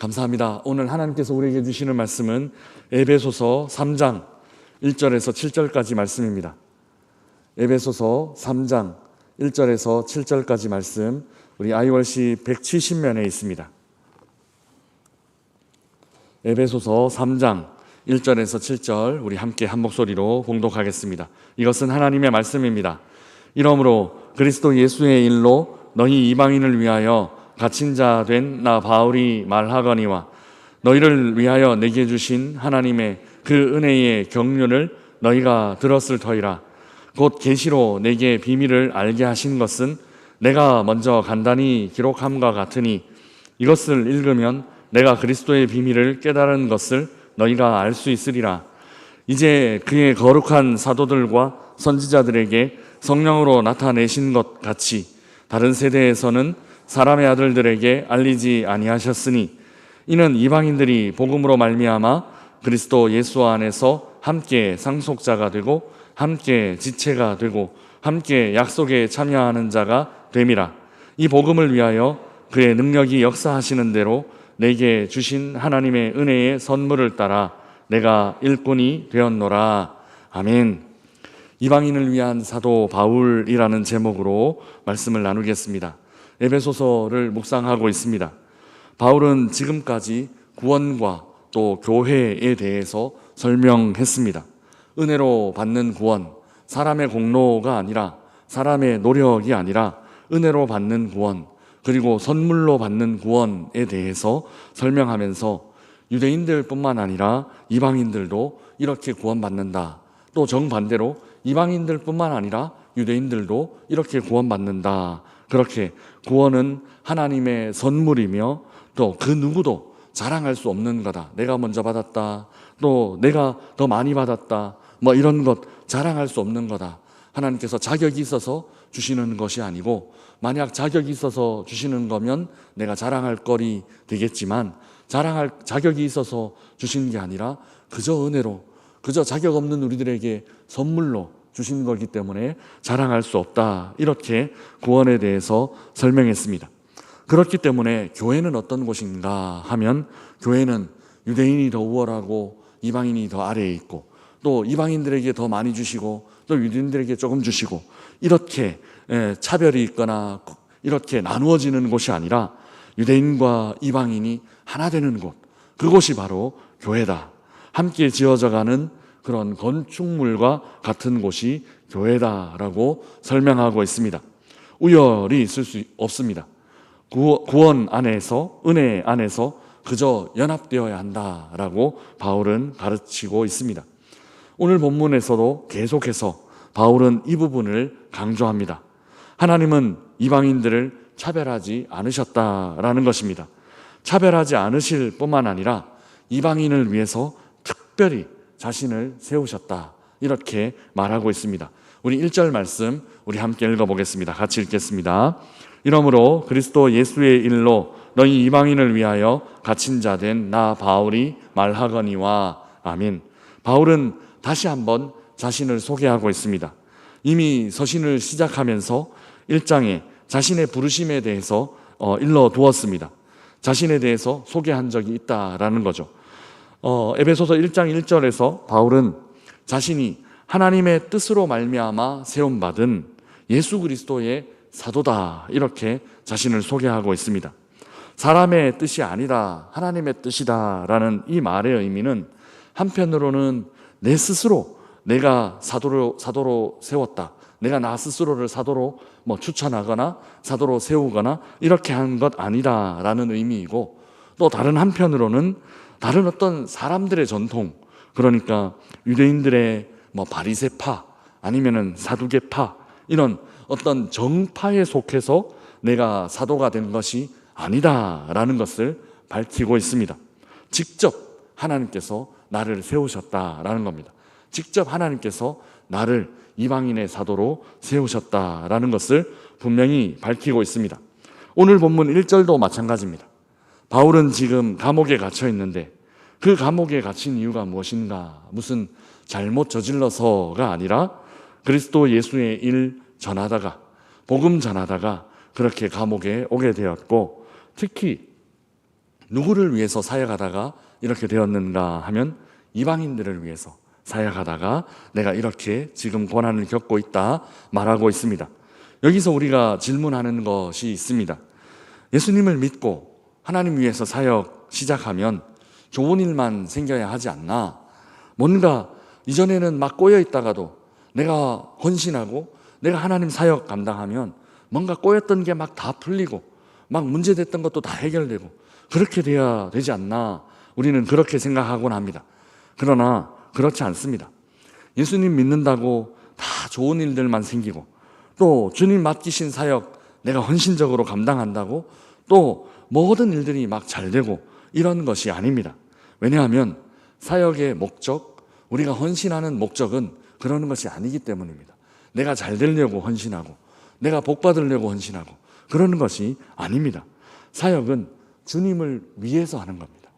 감사합니다. 오늘 하나님께서 우리에게 주시는 말씀은 에베소서 3장 1절에서 7절까지 말씀입니다. 에베소서 3장 1절에서 7절까지 말씀, 우리 아이월시 170면에 있습니다. 에베소서 3장 1절에서 7절 우리 함께 한 목소리로 봉독하겠습니다. 이것은 하나님의 말씀입니다. 이러므로 그리스도 예수의 일로 너희 이방인을 위하여 갇힌 자 된 나 바울이 말하거니와 너희를 위하여 내게 주신 하나님의 그 은혜의 경륜을 너희가 들었을 터이라. 곧 계시로 내게 비밀을 알게 하신 것은 내가 먼저 간단히 기록함과 같으니 이것을 읽으면 내가 그리스도의 비밀을 깨달은 것을 너희가 알 수 있으리라. 이제 그의 거룩한 사도들과 선지자들에게 성령으로 나타내신 것 같이 다른 세대에서는 사람의 아들들에게 알리지 아니하셨으니 이는 이방인들이 복음으로 말미암아 그리스도 예수 안에서 함께 상속자가 되고 함께 지체가 되고 함께 약속에 참여하는 자가 됨이라. 이 복음을 위하여 그의 능력이 역사하시는 대로 내게 주신 하나님의 은혜의 선물을 따라 내가 일꾼이 되었노라. 아멘. 이방인을 위한 사도 바울이라는 제목으로 말씀을 나누겠습니다. 에베소서를 묵상하고 있습니다. 바울은 지금까지 구원과 또 교회에 대해서 설명했습니다. 은혜로 받는 구원, 사람의 공로가 아니라, 사람의 노력이 아니라 은혜로 받는 구원, 그리고 선물로 받는 구원에 대해서 설명하면서 유대인들뿐만 아니라 이방인들도 이렇게 구원받는다. 또 정반대로 이방인들뿐만 아니라 유대인들도 이렇게 구원받는다. 그렇게 구원은 하나님의 선물이며 또 그 누구도 자랑할 수 없는 거다. 내가 먼저 받았다. 또 내가 더 많이 받았다. 뭐 이런 것 자랑할 수 없는 거다. 하나님께서 자격이 있어서 주시는 것이 아니고, 만약 자격이 있어서 주시는 거면 내가 자랑할 거리 되겠지만, 자랑할 자격이 있어서 주신 게 아니라 그저 은혜로, 그저 자격 없는 우리들에게 선물로 주신 거기 때문에 자랑할 수 없다. 이렇게 구원에 대해서 설명했습니다. 그렇기 때문에 교회는 어떤 곳인가 하면, 교회는 유대인이 더 우월하고 이방인이 더 아래에 있고, 또 이방인들에게 더 많이 주시고 또 유대인들에게 조금 주시고, 이렇게 차별이 있거나 이렇게 나누어지는 곳이 아니라 유대인과 이방인이 하나 되는 곳, 그곳이 바로 교회다. 함께 지어져가는 그런 건축물과 같은 곳이 교회다라고 설명하고 있습니다. 우열이 있을 수 없습니다. 구원 안에서, 은혜 안에서 그저 연합되어야 한다라고 바울은 가르치고 있습니다. 오늘 본문에서도 계속해서 바울은 이 부분을 강조합니다. 하나님은 이방인들을 차별하지 않으셨다라는 것입니다. 차별하지 않으실 뿐만 아니라 이방인을 위해서 특별히 자신을 세우셨다, 이렇게 말하고 있습니다. 우리 1절 말씀 우리 함께 읽어보겠습니다. 같이 읽겠습니다. 이러므로 그리스도 예수의 일로 너희 이방인을 위하여 갇힌 자 된 나 바울이 말하거니와. 아멘. 바울은 다시 한번 자신을 소개하고 있습니다. 이미 서신을 시작하면서 1장에 자신의 부르심에 대해서 일러두었습니다. 자신에 대해서 소개한 적이 있다라는 거죠. 에베소서 1장 1절에서 바울은 자신이 하나님의 뜻으로 말미암아 세움받은 예수 그리스도의 사도다, 이렇게 자신을 소개하고 있습니다. 사람의 뜻이 아니라 하나님의 뜻이다라는 이 말의 의미는, 한편으로는 내 스스로 내가 사도로 세웠다, 내가 나 스스로를 사도로 추천하거나 사도로 세우거나 이렇게 한 것 아니다라는 의미이고, 또 다른 한편으로는 다른 어떤 사람들의 전통, 그러니까 유대인들의 바리새파 아니면은 사두개파, 이런 어떤 정파에 속해서 내가 사도가 된 것이 아니다라는 것을 밝히고 있습니다. 직접 하나님께서 나를 세우셨다라는 겁니다. 직접 하나님께서 나를 이방인의 사도로 세우셨다라는 것을 분명히 밝히고 있습니다. 오늘 본문 1절도 마찬가지입니다. 바울은 지금 감옥에 갇혀 있는데, 그 감옥에 갇힌 이유가 무엇인가? 무슨 잘못 저질러서가 아니라 그리스도 예수의 일 전하다가, 복음 전하다가 그렇게 감옥에 오게 되었고, 특히 누구를 위해서 사역하다가 이렇게 되었는가 하면 이방인들을 위해서 사역하다가 내가 이렇게 지금 고난을 겪고 있다 말하고 있습니다. 여기서 우리가 질문하는 것이 있습니다. 예수님을 믿고 하나님 위해서 사역 시작하면 좋은 일만 생겨야 하지 않나? 뭔가 이전에는 막 꼬여 있다가도 내가 헌신하고 내가 하나님 사역 감당하면 뭔가 꼬였던 게 막 다 풀리고 막 문제됐던 것도 다 해결되고 그렇게 돼야 되지 않나? 우리는 그렇게 생각하곤 합니다. 그러나 그렇지 않습니다. 예수님 믿는다고 다 좋은 일들만 생기고 또 주님 맡기신 사역 내가 헌신적으로 감당한다고 또 모든 일들이 막 잘 되고 이런 것이 아닙니다. 왜냐하면 사역의 목적, 우리가 헌신하는 목적은 그러는 것이 아니기 때문입니다. 내가 잘 되려고 헌신하고 내가 복 받으려고 헌신하고 그러는 것이 아닙니다. 사역은 주님을 위해서 하는 겁니다.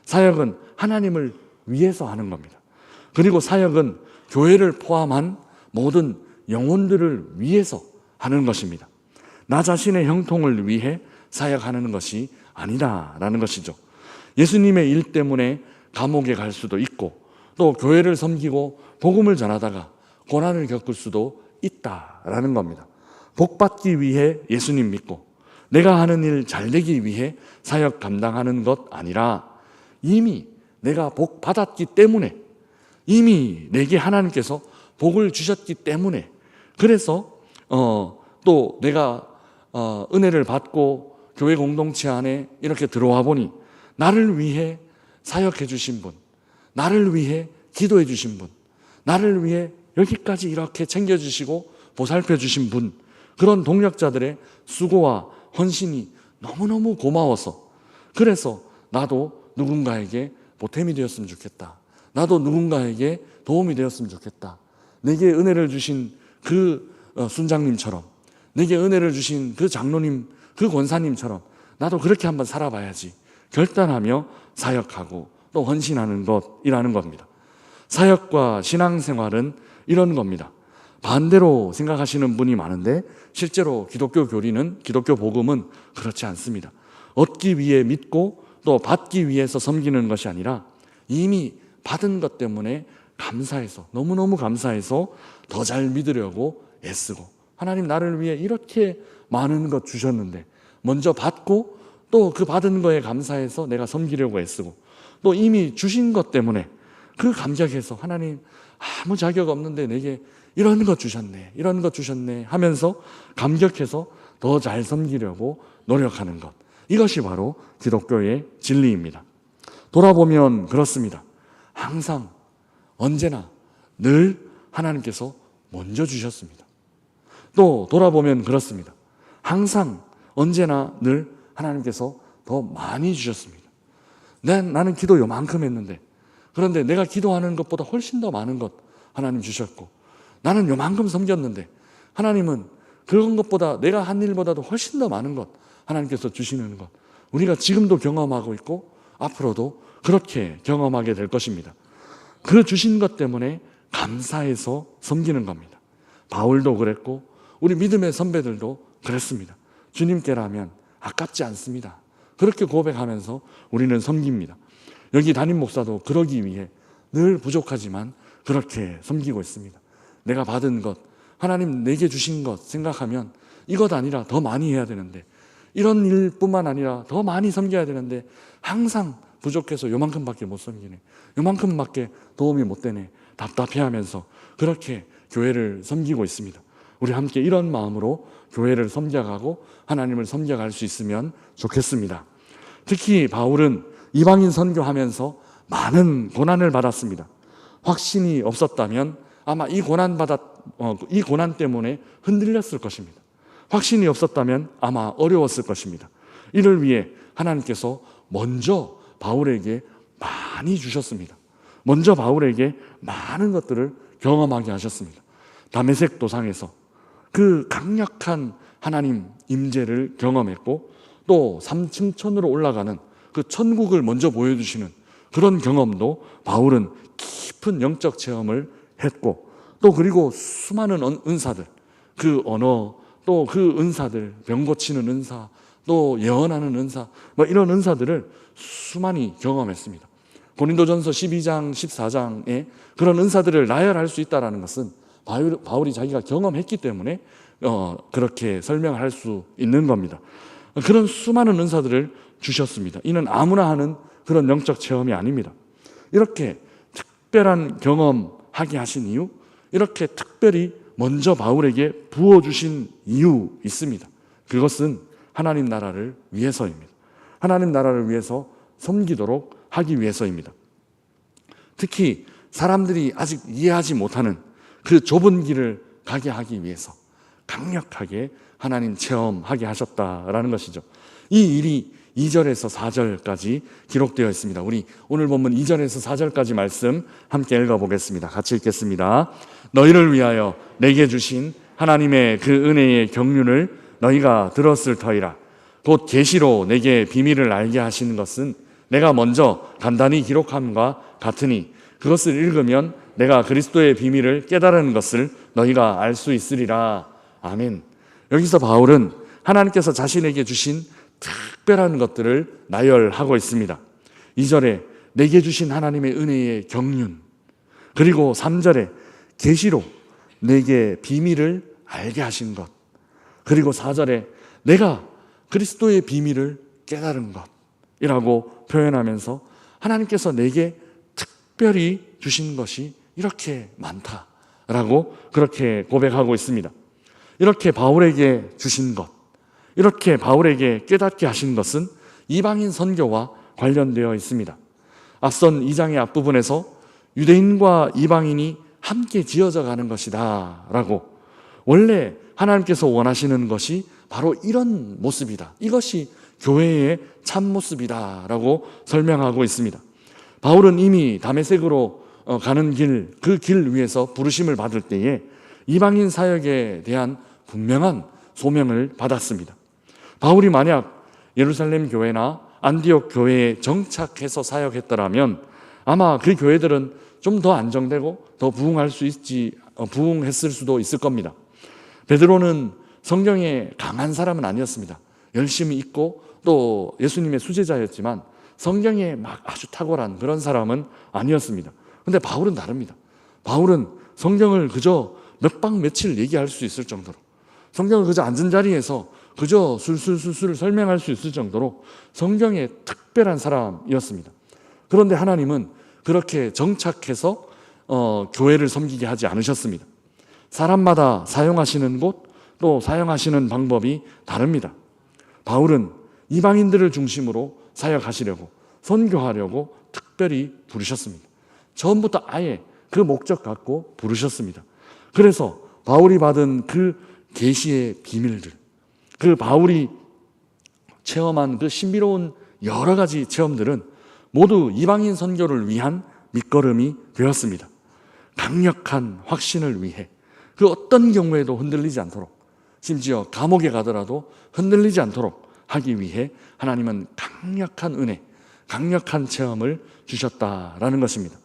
사역은 하나님을 위해서 하는 겁니다. 그리고 사역은 교회를 포함한 모든 영혼들을 위해서 하는 것입니다. 나 자신의 형통을 위해 사역하는 것이 아니다라는 것이죠. 예수님의 일 때문에 감옥에 갈 수도 있고 또 교회를 섬기고 복음을 전하다가 고난을 겪을 수도 있다라는 겁니다. 복 받기 위해 예수님 믿고 내가 하는 일 잘 되기 위해 사역 감당하는 것 아니라 이미 내가 복 받았기 때문에 이미 내게 하나님께서 복을 주셨기 때문에 그래서 또 내가 은혜를 받고 교회 공동체 안에 이렇게 들어와 보니 나를 위해 사역해 주신 분, 나를 위해 기도해 주신 분, 나를 위해 여기까지 이렇게 챙겨주시고 보살펴 주신 분, 그런 동력자들의 수고와 헌신이 너무너무 고마워서 그래서 나도 누군가에게 보탬이 되었으면 좋겠다. 나도 누군가에게 도움이 되었으면 좋겠다. 내게 은혜를 주신 그 순장님처럼 내게 은혜를 주신 그 장로님, 그 권사님처럼 나도 그렇게 한번 살아봐야지 결단하며 사역하고 또 헌신하는 것이라는 겁니다. 사역과 신앙생활은 이런 겁니다. 반대로 생각하시는 분이 많은데 실제로 기독교 교리는, 기독교 복음은 그렇지 않습니다. 얻기 위해 믿고 또 받기 위해서 섬기는 것이 아니라 이미 받은 것 때문에 감사해서, 너무너무 감사해서 더 잘 믿으려고 애쓰고 하나님 나를 위해 이렇게 많은 것 주셨는데 먼저 받고 또 그 받은 거에 감사해서 내가 섬기려고 애쓰고 또 이미 주신 것 때문에 그 감격해서 하나님 아무 자격 없는데 내게 이런 것 주셨네, 이런 것 주셨네 하면서 감격해서 더 잘 섬기려고 노력하는 것, 이것이 바로 기독교의 진리입니다. 돌아보면 그렇습니다. 항상 언제나 늘 하나님께서 먼저 주셨습니다. 또 돌아보면 그렇습니다. 항상 언제나 늘 하나님께서 더 많이 주셨습니다. 나는 기도 요만큼 했는데 그런데 내가 기도하는 것보다 훨씬 더 많은 것 하나님 주셨고 나는 요만큼 섬겼는데 하나님은 그런 것보다 내가 한 일보다도 훨씬 더 많은 것 하나님께서 주시는 것 우리가 지금도 경험하고 있고 앞으로도 그렇게 경험하게 될 것입니다. 그 주신 것 때문에 감사해서 섬기는 겁니다. 바울도 그랬고 우리 믿음의 선배들도 그랬습니다. 주님께라면 아깝지 않습니다. 그렇게 고백하면서 우리는 섬깁니다. 여기 담임 목사도 그러기 위해 늘 부족하지만 그렇게 섬기고 있습니다. 내가 받은 것, 하나님 내게 주신 것 생각하면 이것 아니라 더 많이 해야 되는데 이런 일뿐만 아니라 더 많이 섬겨야 되는데 항상 부족해서 요만큼밖에 못 섬기네, 요만큼밖에 도움이 못 되네 답답해하면서 그렇게 교회를 섬기고 있습니다. 우리 함께 이런 마음으로 교회를 섬겨가고 하나님을 섬겨갈 수 있으면 좋겠습니다. 특히 바울은 이방인 선교하면서 많은 고난을 받았습니다. 확신이 없었다면 아마 이 고난 때문에 흔들렸을 것입니다. 확신이 없었다면 아마 어려웠을 것입니다. 이를 위해 하나님께서 먼저 바울에게 많이 주셨습니다. 먼저 바울에게 많은 것들을 경험하게 하셨습니다. 다메섹 도상에서 그 강력한 하나님 임재를 경험했고 또 3층 천으로 올라가는 그 천국을 먼저 보여주시는 그런 경험도 바울은 깊은 영적 체험을 했고 또 그리고 수많은 은사들, 그 언어 또 그 은사들, 병 고치는 은사, 또 예언하는 은사, 이런 은사들을 수많이 경험했습니다. 고린도전서 12장, 14장에 그런 은사들을 나열할 수 있다는 것은 바울이 자기가 경험했기 때문에 그렇게 설명할 수 있는 겁니다. 그런 수많은 은사들을 주셨습니다. 이는 아무나 하는 그런 영적 체험이 아닙니다. 이렇게 특별한 경험하게 하신 이유, 이렇게 특별히 먼저 바울에게 부어주신 이유 있습니다. 그것은 하나님 나라를 위해서입니다. 하나님 나라를 위해서 섬기도록 하기 위해서입니다. 특히 사람들이 아직 이해하지 못하는 그 좁은 길을 가게 하기 위해서 강력하게 하나님 체험하게 하셨다라는 것이죠. 이 일이 2절에서 4절까지 기록되어 있습니다. 우리 오늘 본문 2절에서 4절까지 말씀 함께 읽어보겠습니다. 같이 읽겠습니다. 너희를 위하여 내게 주신 하나님의 그 은혜의 경륜을 너희가 들었을 터이라. 곧 계시로 내게 비밀을 알게 하시는 것은 내가 먼저 간단히 기록함과 같으니 그것을 읽으면 내가 그리스도의 비밀을 깨달은 것을 너희가 알 수 있으리라. 아멘. 여기서 바울은 하나님께서 자신에게 주신 특별한 것들을 나열하고 있습니다. 2절에 내게 주신 하나님의 은혜의 경륜, 그리고 3절에 계시로 내게 비밀을 알게 하신 것, 그리고 4절에 내가 그리스도의 비밀을 깨달은 것이라고 표현하면서 하나님께서 내게 특별히 주신 것이 이렇게 많다라고 그렇게 고백하고 있습니다. 이렇게 바울에게 주신 것, 이렇게 바울에게 깨닫게 하신 것은 이방인 선교와 관련되어 있습니다. 앞선 2장의 앞부분에서 유대인과 이방인이 함께 지어져 가는 것이다 라고, 원래 하나님께서 원하시는 것이 바로 이런 모습이다, 이것이 교회의 참 모습이다 라고 설명하고 있습니다. 바울은 이미 다메섹으로 가는 길, 그 길 위에서 부르심을 받을 때에 이방인 사역에 대한 분명한 소명을 받았습니다. 바울이 만약 예루살렘 교회나 안디옥 교회에 정착해서 사역했더라면 아마 그 교회들은 좀 더 안정되고 더 부흥했을 수도 있을 겁니다. 베드로는 성경에 강한 사람은 아니었습니다. 열심히 읽고 또 예수님의 수제자였지만 성경에 막 아주 탁월한 그런 사람은 아니었습니다. 근데 바울은 다릅니다. 바울은 성경을 그저 몇 방 며칠 얘기할 수 있을 정도로, 성경을 그저 앉은 자리에서 그저 술술술술 설명할 수 있을 정도로 성경에 특별한 사람이었습니다. 그런데 하나님은 그렇게 정착해서 교회를 섬기게 하지 않으셨습니다. 사람마다 사용하시는 곳, 또 사용하시는 방법이 다릅니다. 바울은 이방인들을 중심으로 사역하시려고, 선교하려고 특별히 부르셨습니다. 처음부터 아예 그 목적 갖고 부르셨습니다. 그래서 바울이 받은 그 계시의 비밀들, 그 바울이 체험한 그 신비로운 여러 가지 체험들은 모두 이방인 선교를 위한 밑거름이 되었습니다. 강력한 확신을 위해 그 어떤 경우에도 흔들리지 않도록, 심지어 감옥에 가더라도 흔들리지 않도록 하기 위해 하나님은 강력한 은혜, 강력한 체험을 주셨다라는 것입니다.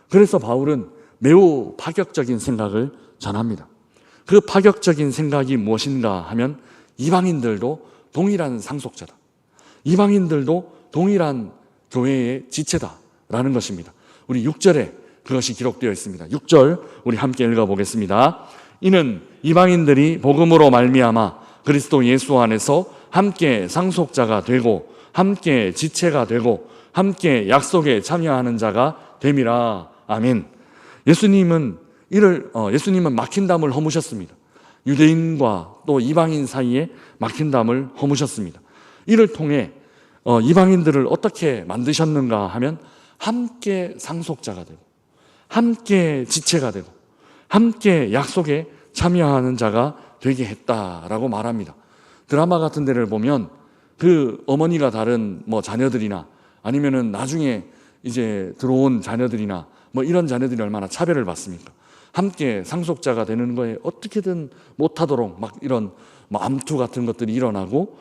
그래서 바울은 매우 파격적인 생각을 전합니다. 그 파격적인 생각이 무엇인가 하면 이방인들도 동일한 상속자다, 이방인들도 동일한 교회의 지체다라는 것입니다. 우리 6절에 그것이 기록되어 있습니다. 6절 우리 함께 읽어보겠습니다. 이는 이방인들이 복음으로 말미암아 그리스도 예수 안에서 함께 상속자가 되고 함께 지체가 되고 함께 약속에 참여하는 자가 됨이라. 아멘. 예수님은 막힌 담을 허무셨습니다. 유대인과 또 이방인 사이에 막힌 담을 허무셨습니다. 이를 통해 이방인들을 어떻게 만드셨는가 하면 함께 상속자가 되고 함께 지체가 되고 함께 약속에 참여하는 자가 되게 했다라고 말합니다. 드라마 같은 데를 보면 그 어머니가 다른 자녀들이나 아니면은 나중에 이제 들어온 자녀들이나 이런 자녀들이 얼마나 차별을 받습니까? 함께 상속자가 되는 거에 어떻게든 못하도록 막 이런 암투 같은 것들이 일어나고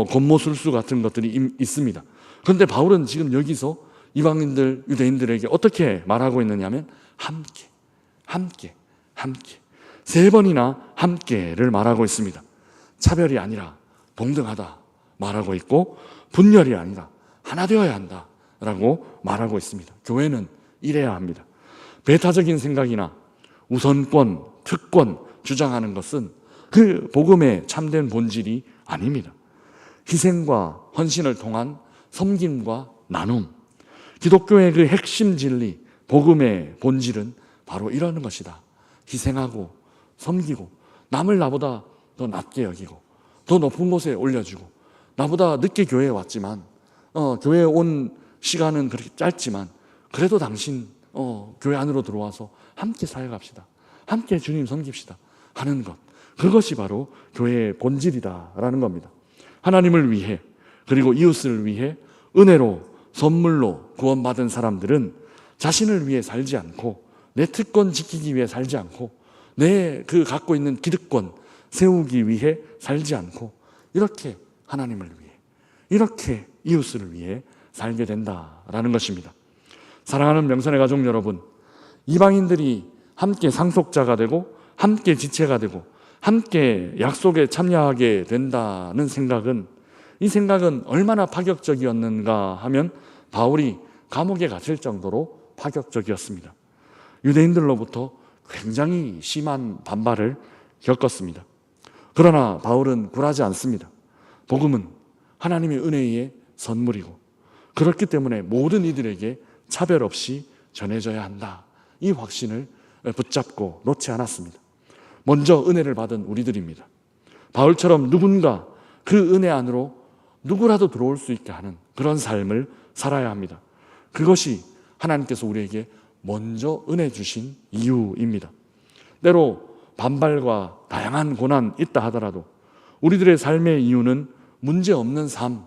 권모술수 같은 것들이 있습니다. 그런데 바울은 지금 여기서 이방인들, 유대인들에게 어떻게 말하고 있느냐면 함께 세 번이나 함께를 말하고 있습니다. 차별이 아니라 동등하다, 말하고 있고 분열이 아니라 하나 되어야 한다라고 말하고 있습니다. 교회는 이래야 합니다. 배타적인 생각이나 우선권, 특권 주장하는 것은 그 복음의 참된 본질이 아닙니다. 희생과 헌신을 통한 섬김과 나눔, 기독교의 그 핵심 진리, 복음의 본질은 바로 이러는 것이다. 희생하고 섬기고 남을 나보다 더 낮게 여기고 더 높은 곳에 올려주고 나보다 늦게 교회에 왔지만 교회에 온 시간은 그렇게 짧지만 그래도 당신 교회 안으로 들어와서 함께 사역합시다. 함께 주님 섬깁시다 하는 것, 그것이 바로 교회의 본질이다라는 겁니다. 하나님을 위해 그리고 이웃을 위해 은혜로 선물로 구원받은 사람들은 자신을 위해 살지 않고 내 특권 지키기 위해 살지 않고 내 그 갖고 있는 기득권 세우기 위해 살지 않고 이렇게 하나님을 위해 이렇게 이웃을 위해 살게 된다라는 것입니다. 사랑하는 명선의 가족 여러분, 이방인들이 함께 상속자가 되고 함께 지체가 되고 함께 약속에 참여하게 된다는 생각은, 이 생각은 얼마나 파격적이었는가 하면 바울이 감옥에 갇힐 정도로 파격적이었습니다. 유대인들로부터 굉장히 심한 반발을 겪었습니다. 그러나 바울은 굴하지 않습니다. 복음은 하나님의 은혜의 선물이고 그렇기 때문에 모든 이들에게 차별 없이 전해져야 한다. 이 확신을 붙잡고 놓지 않았습니다. 먼저 은혜를 받은 우리들입니다. 바울처럼 누군가 그 은혜 안으로 누구라도 들어올 수 있게 하는 그런 삶을 살아야 합니다. 그것이 하나님께서 우리에게 먼저 은혜 주신 이유입니다. 때로 반발과 다양한 고난 있다 하더라도 우리들의 삶의 이유는 문제 없는 삶,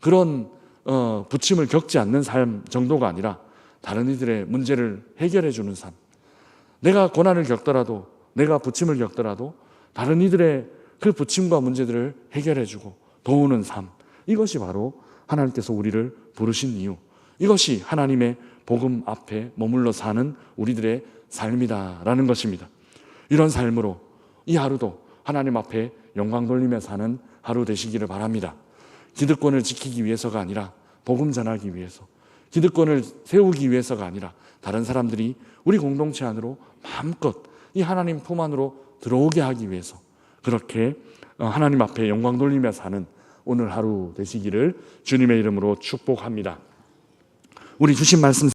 그런 부침을 겪지 않는 삶 정도가 아니라 다른 이들의 문제를 해결해 주는 삶, 내가 고난을 겪더라도 내가 부침을 겪더라도 다른 이들의 그 부침과 문제들을 해결해 주고 도우는 삶, 이것이 바로 하나님께서 우리를 부르신 이유, 이것이 하나님의 복음 앞에 머물러 사는 우리들의 삶이다라는 것입니다. 이런 삶으로 이 하루도 하나님 앞에 영광 돌리며 사는 하루 되시기를 바랍니다. 기득권을 지키기 위해서가 아니라 복음 전하기 위해서, 기득권을 세우기 위해서가 아니라 다른 사람들이 우리 공동체 안으로 마음껏 이 하나님 품 안으로 들어오게 하기 위해서 그렇게 하나님 앞에 영광 돌리며 사는 오늘 하루 되시기를 주님의 이름으로 축복합니다. 우리 주신 말씀